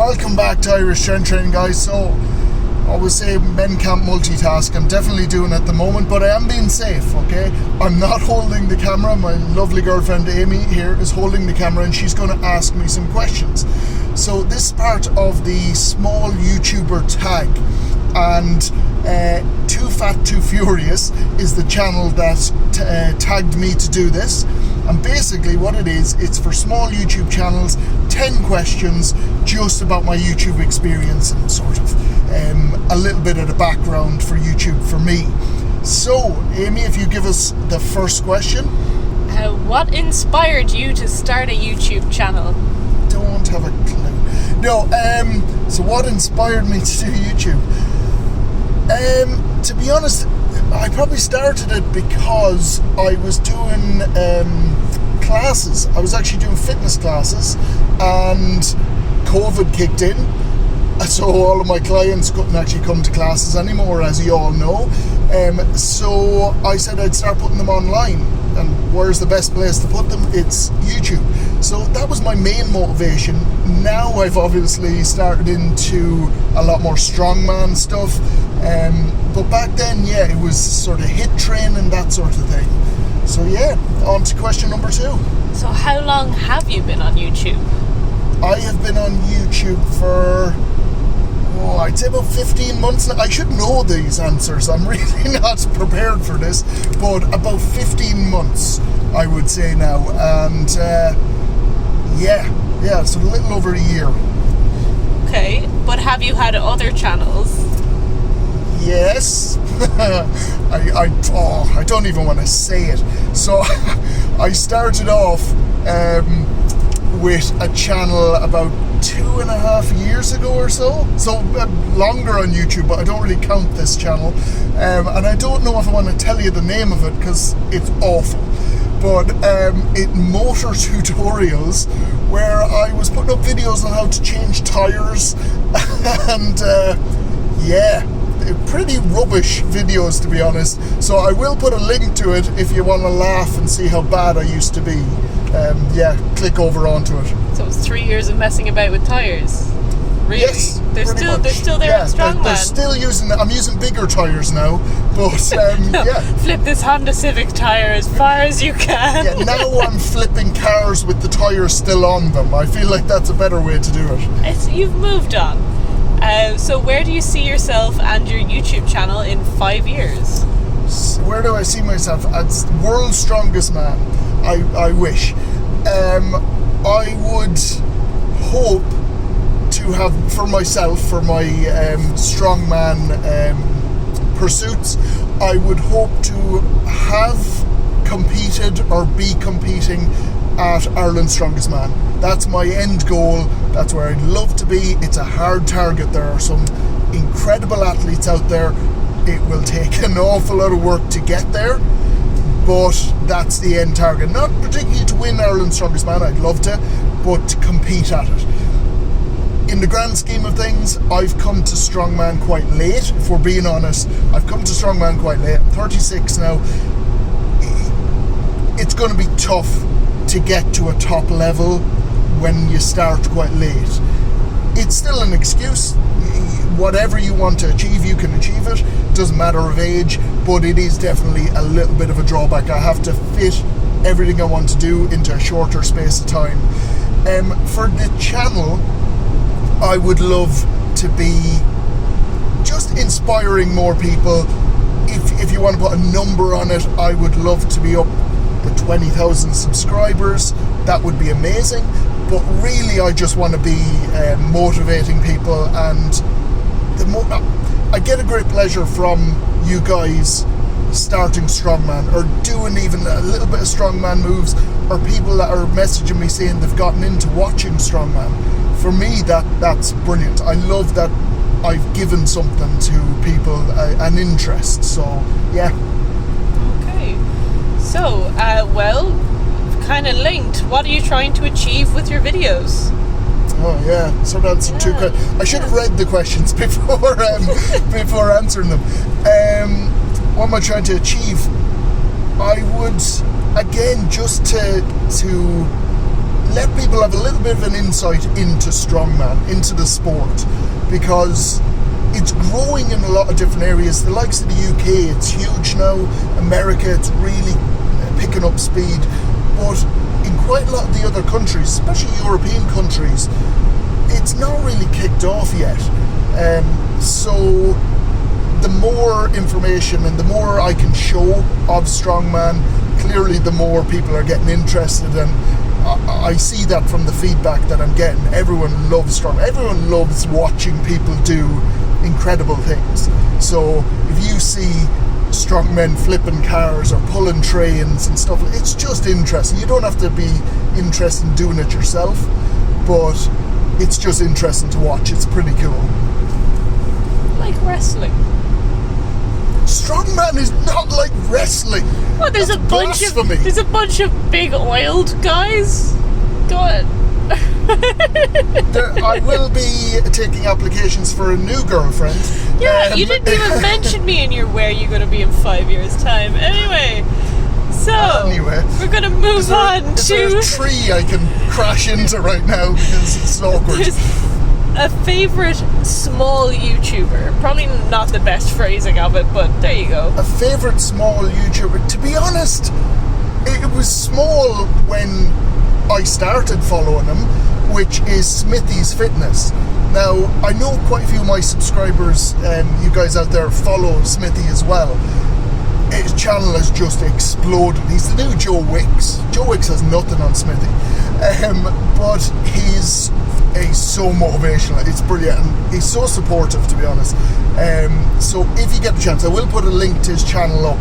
welcome back to Irish Strength Training, guys. So, I always say men can't multitask. I'm definitely doing it at the moment, but I am being safe, okay? I'm not holding the camera. My lovely girlfriend Amy here is holding the camera, and she's going to ask me some questions. So, this is part of the small YouTuber tag, and Too Fat Too Furious is the channel that tagged me to do this. And basically what it is, it's for small YouTube channels, 10 questions just about my YouTube experience and sort of a little bit of the background for YouTube for me. So, Amy, if you give us the first question. What inspired you to start a YouTube channel? Don't have a clue. No, so what inspired me to do YouTube? To be honest, I probably started it because I was doing classes. I was actually doing fitness classes, and COVID kicked in, so all of my clients couldn't actually come to classes anymore, as you all know. So I said I'd start putting them online, and where's the best place to put them? It's YouTube. So that was my main motivation. Now I've obviously started into a lot more strongman stuff, but back then, yeah, it was sort of HIIT training, that sort of thing. So yeah, on to question number 2. So how long have you been on YouTube? I have been on YouTube for, I'd say about 15 months now. I should know these answers. I'm really not prepared for this, but about 15 months, I would say now. And yeah, so a little over a year. Okay, but have you had other channels? Yes. I don't even want to say it. So I started off with a channel about 2.5 years ago or so. So longer on YouTube, but I don't really count this channel. And I don't know if I want to tell you the name of it because it's awful. But it motor tutorials, where I was putting up videos on how to change tires and yeah, pretty rubbish videos, to be honest. So I will put a link to it if you want to laugh and see how bad I used to be. Yeah, click over onto it. So it's 3 years of messing about with tires. Really? Yes, they're still there yeah, in Strongman. They're still using. I'm using bigger tires now, but yeah. Flip this Honda Civic tire as far as you can. Yeah, now I'm flipping cars with the tires still on them. I feel like that's a better way to do it. You've moved on. So where do you see yourself and your YouTube channel in 5 years? Where do I see myself? As world's strongest man. I wish. I would hope to have, for myself, for my strongman pursuits, I would hope to have competed or be competing at Ireland's Strongest Man. That's my end goal. That's where I'd love to be. It's a hard target. There are some incredible athletes out there. It will take an awful lot of work to get there, but that's the end target. Not particularly to win Ireland's Strongest Man, I'd love to, but to compete at it. In the grand scheme of things, I've come to Strongman quite late, if we're being honest. I've come to Strongman quite late. I'm 36 now. It's going to be tough to get to a top level when you start quite late. It's still an excuse. Whatever you want to achieve, you can achieve it. Doesn't matter of age, but it is definitely a little bit of a drawback. I have to fit everything I want to do into a shorter space of time. For the channel, I would love to be just inspiring more people. If you want to put a number on it, I would love to be up with 20,000 subscribers. That would be amazing. But really, I just want to be motivating people, and I get a great pleasure from you guys starting Strongman or doing even a little bit of Strongman moves, or people that are messaging me saying they've gotten into watching Strongman. For me, that's brilliant. I love that I've given something to people, an interest. So yeah. Okay. So well, kind of linked. What are you trying to achieve with your videos? Oh yeah, so that's two questions. I should have read the questions before answering them. What am I trying to achieve? I would, again, just to let people have a little bit of an insight into strongman, into the sport, because it's growing in a lot of different areas. The likes of the UK, it's huge now. America, it's really picking up speed. But in quite a lot of the other countries, especially European countries, it's not really kicked off yet. So the more information and the more I can show of strongman, clearly the more people are getting interested, and I see that from the feedback that I'm getting. Everyone loves strongman. Everyone loves watching people do incredible things. So if you see strong men flipping cars or pulling trains and stuff, it's just interesting. You don't have to be interested in doing it yourself, but it's just interesting to watch. It's pretty cool. Like wrestling. Strongman is not like wrestling. Well, there's That's blasphemy. there's a bunch of big oiled guys. Go on. I will be taking applications for a new girlfriend. Yeah, you didn't even mention me in your where you're going to be in 5 years' time. Anyway, we're going to move on is there a tree I can crash into right now because it's awkward? There's a favourite small YouTuber. Probably not the best phrasing of it, but there you go. A favourite small YouTuber? To be honest, it was small when I started following him, which is Smithy's Fitness. Now, I know quite a few of my subscribers, you guys out there, follow Smithy as well. His channel has just exploded. He's the new Joe Wicks. Joe Wicks has nothing on Smithy. But he's so motivational. It's brilliant. And he's so supportive, to be honest. So if you get the chance, I will put a link to his channel up.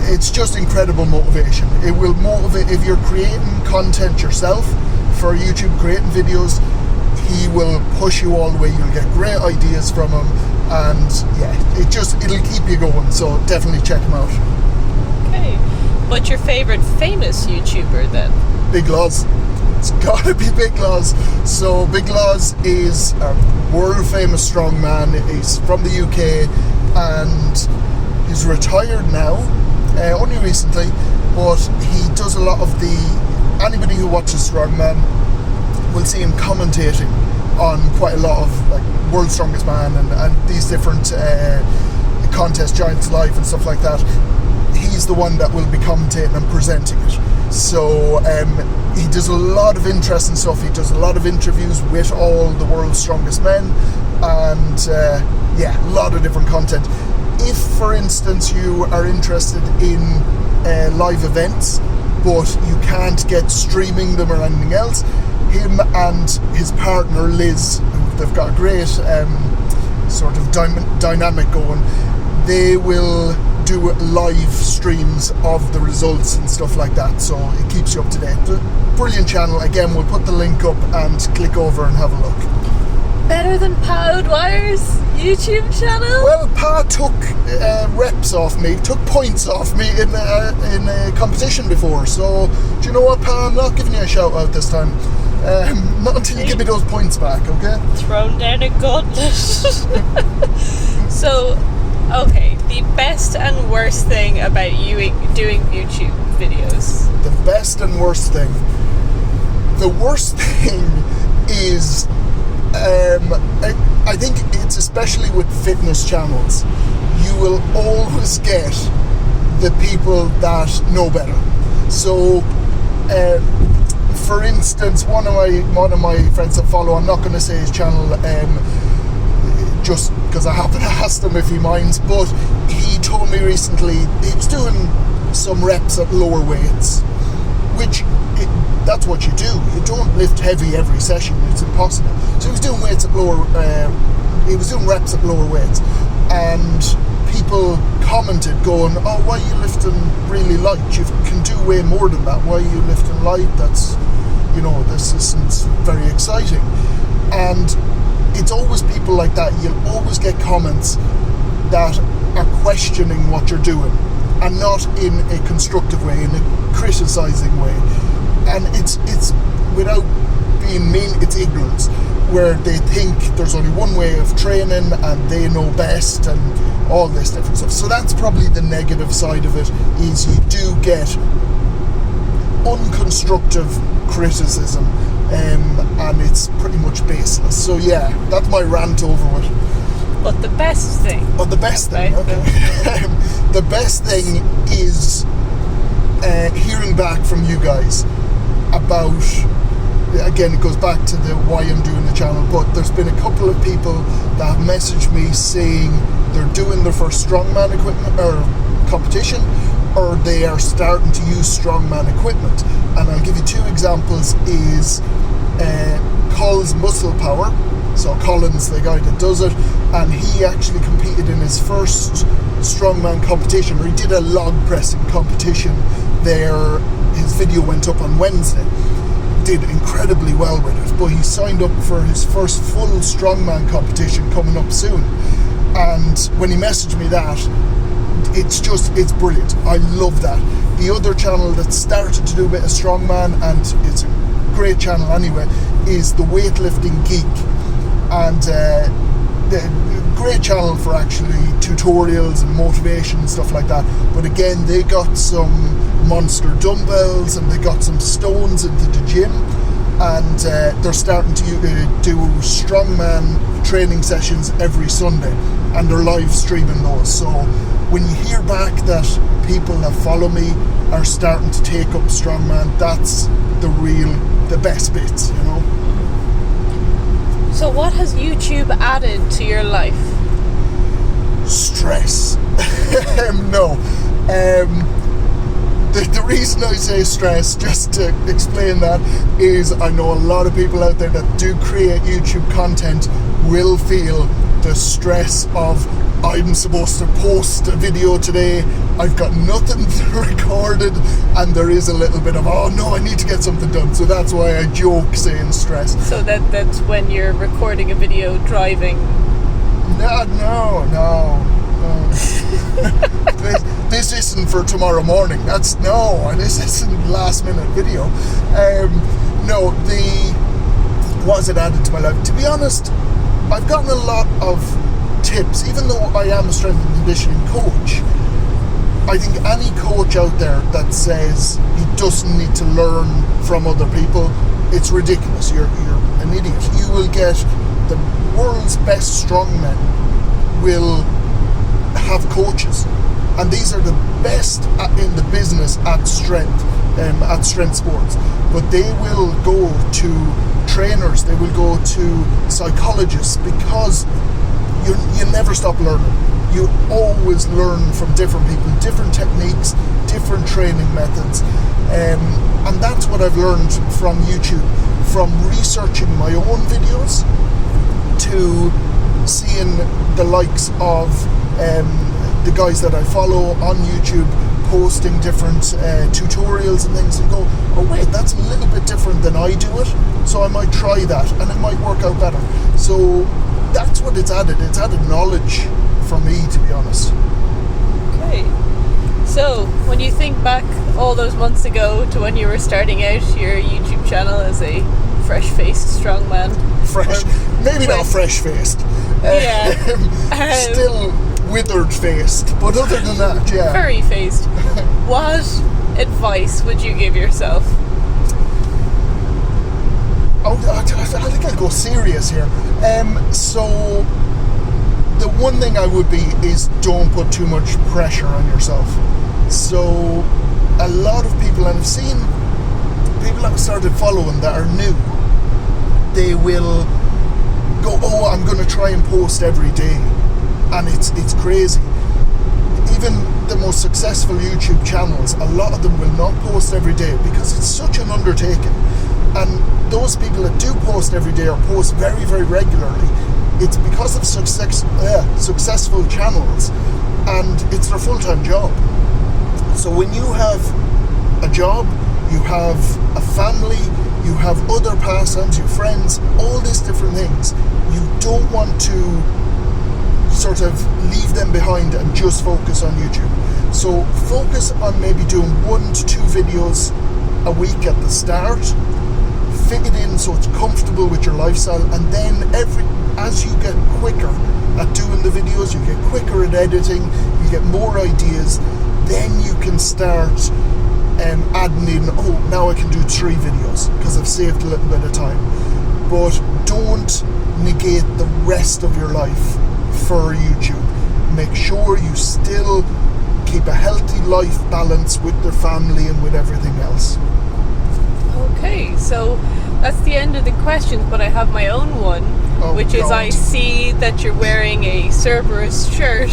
It's just incredible motivation. It will motivate if you're creating content yourself for YouTube, creating videos. He will push you all the way. You'll get great ideas from him, and yeah, it'll keep you going. So definitely check him out. Okay, what's your favorite famous YouTuber then? Big Loz. It's gotta be Big Loz. So Big Loz is a world famous strongman. He's from the UK and he's retired now. Only recently, but he does a lot of anybody who watches Strongman will see him commentating on quite a lot of like World's Strongest Man and these different contests, Giants Live and stuff like that. He's the one that will be commentating and presenting it. So he does a lot of interesting stuff. He does a lot of interviews with all the world's strongest men, and a lot of different content. If, for instance, you are interested in live events, but you can't get streaming them or anything else, him and his partner Liz, they've got a great sort of dynamic going. They will do live streams of the results and stuff like that, so it keeps you up to date. Brilliant channel. Again, we'll put the link up and click over and have a look. Better than Pa O'Dwyer's YouTube channel? Well, Pa took reps off me, took points off me in a competition before, so do you know what, Pa? I'm not giving you a shout out this time. Not until you give me those points back, okay? Thrown down a gauntlet. So, okay, the best and worst thing about you doing YouTube videos? The best and worst thing. The worst thing is, I think it's especially with fitness channels, you will always get the people that know better. So, for instance, one of my friends that follow, I'm not going to say his channel, just because I haven't asked him if he minds, but he told me recently he was doing some reps at lower weights, which that's what you do. You don't lift heavy every session. It's impossible. So he was doing reps at lower weights, and people commented going, "Oh, why are you lifting really light? You can do way more than that. Why are you lifting light? That's, this isn't very exciting." And it's always people like that. You'll always get comments that are questioning what you're doing, and not in a constructive way, in a criticizing way. And it's without being mean, it's ignorance, where they think there's only one way of training and they know best and all this different stuff. So that's probably the negative side of it, is you do get unconstructive criticism, and it's pretty much baseless. So yeah, that's my rant over it. But the best thing. But the best thing, okay. The best thing is hearing back from you guys about, again, it goes back to the why I'm doing the channel, but there's been a couple of people that have messaged me saying they're doing their first strongman equipment or competition, or they are starting to use strongman equipment. And I'll give you two examples. Is Colin's Muscle Power. So Colin's the guy that does it, and he actually competed in his first strongman competition, or he did a log pressing competition there. His video went up on Wednesday. Did incredibly well with it, but he signed up for his first full strongman competition coming up soon. And when he messaged me that, it's brilliant. I love that. The other channel that started to do a bit of strongman, and it's a great channel anyway, is the Weightlifting Geek. And great channel for actually tutorials and motivation and stuff like that. But again, they got some monster dumbbells and they got some stones into the gym, and they're starting to do strongman training sessions every Sunday, and they're live streaming those. So when you hear back that people that follow me are starting to take up strongman, that's the best bits, you know. So what has YouTube added to your life? Stress. No. The reason I say stress, just to explain that, is I know a lot of people out there that do create YouTube content will feel the stress of, I'm supposed to post a video today, I've got nothing recorded, and there is a little bit of, oh no, I need to get something done. So that's why I joke saying stress. So that's when you're recording a video driving? No. This isn't for tomorrow morning. This isn't last minute video. No, what has it added to my life? To be honest, I've gotten a lot of tips. Even though I am a strength and conditioning coach, I think any coach out there that says he doesn't need to learn from other people, it's ridiculous. You're an idiot. You will get the world's best strongmen will have coaches, and these are the best in the business at strength sports. But they will go to trainers, they will go to psychologists, because you never stop learning. You always learn from different people, different techniques, different training methods, and that's what I've learned from YouTube, from researching my own videos to seeing the likes of the guys that I follow on YouTube posting different tutorials and things, and go, oh wait, that's a little bit different than I do it, so I might try that and it might work out better. So that's what it's added. It's added knowledge for me, to be honest. Okay. So when you think back all those months ago to when you were starting out your YouTube channel as a fresh-faced strongman. Not fresh-faced. Yeah. Still withered-faced, but other than that, yeah. Furry-faced. What advice would you give yourself? I think I'll go serious here. So the one thing I would be is don't put too much pressure on yourself. So a lot of people, and I've seen people that have started following that are new, they will go, oh, I'm going to try and post every day, and it's crazy. Even the most successful YouTube channels, a lot of them will not post every day because it's such an undertaking. And those people that do post every day or post very, very regularly, it's because of successful channels, and it's their full-time job. So when you have a job, you have a family, you have other pastimes, your friends, all these different things, you don't want to sort of leave them behind and just focus on YouTube. So focus on maybe doing 1 to 2 videos a week at the start, fit it in so it's comfortable with your lifestyle, and then as you get quicker at doing the videos, you get quicker at editing, you get more ideas, then you can start adding in, oh, now I can do 3 videos because I've saved a little bit of time. But don't negate the rest of your life for YouTube. Make sure you still keep a healthy life balance with their family and with everything else. Okay, so that's the end of the questions, but I have my own one, which is, I see that you're wearing a Cerberus shirt.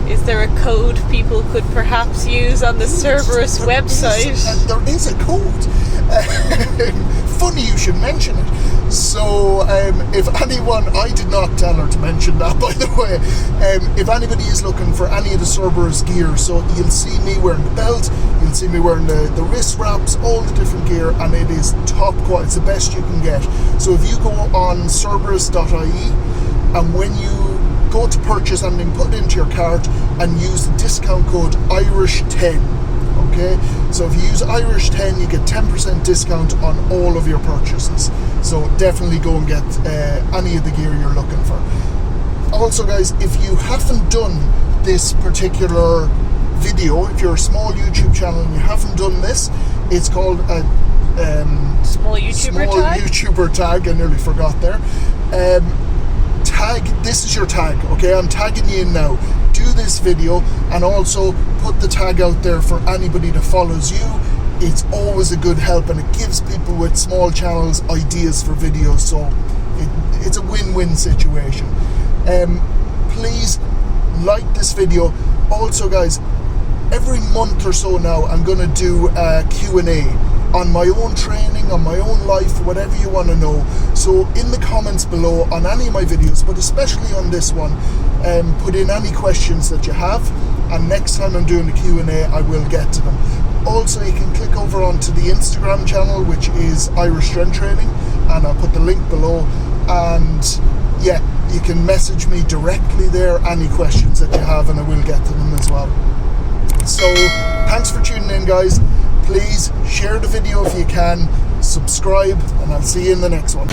Is there a code people could perhaps use on the Cerberus website? There is a code. Funny you should mention it. So if anyone, I did not tell her to mention that, by the way, if anybody is looking for any of the Cerberus gear, so you'll see me wearing the belt, you'll see me wearing the wrist wraps, all the different gear, and it is top quality. It's the best you can get. So if you go on cerberus.ie, and when you go to purchase anything, put it into your cart and use the discount code IRISH10. Okay, so if you use IRISH10, you get 10% discount on all of your purchases. So definitely go and get any of the gear you're looking for. Also, guys, if you haven't done this particular video, if you're a small YouTube channel and you haven't done this, it's called a Small YouTuber tag. I nearly forgot there. Tag, this is your tag, okay? I'm tagging you in now. Do this video and also put the tag out there for anybody that follows you. It's always a good help, and it gives people with small channels ideas for videos, so it's a win-win situation. Please like this video. Also, guys, every month or so now I'm going to do a Q&A on my own training, on my own life, whatever you want to know. So in the comments below on any of my videos, but especially on this one, put in any questions that you have, and next time I'm doing the Q&A I will get to them. Also, you can click over onto the Instagram channel, which is Irish Strength Training, and I'll put the link below, and yeah, you can message me directly there, any questions that you have, and I will get to them as well. So thanks for tuning in, guys. Please share the video if you can, subscribe, and I'll see you in the next one.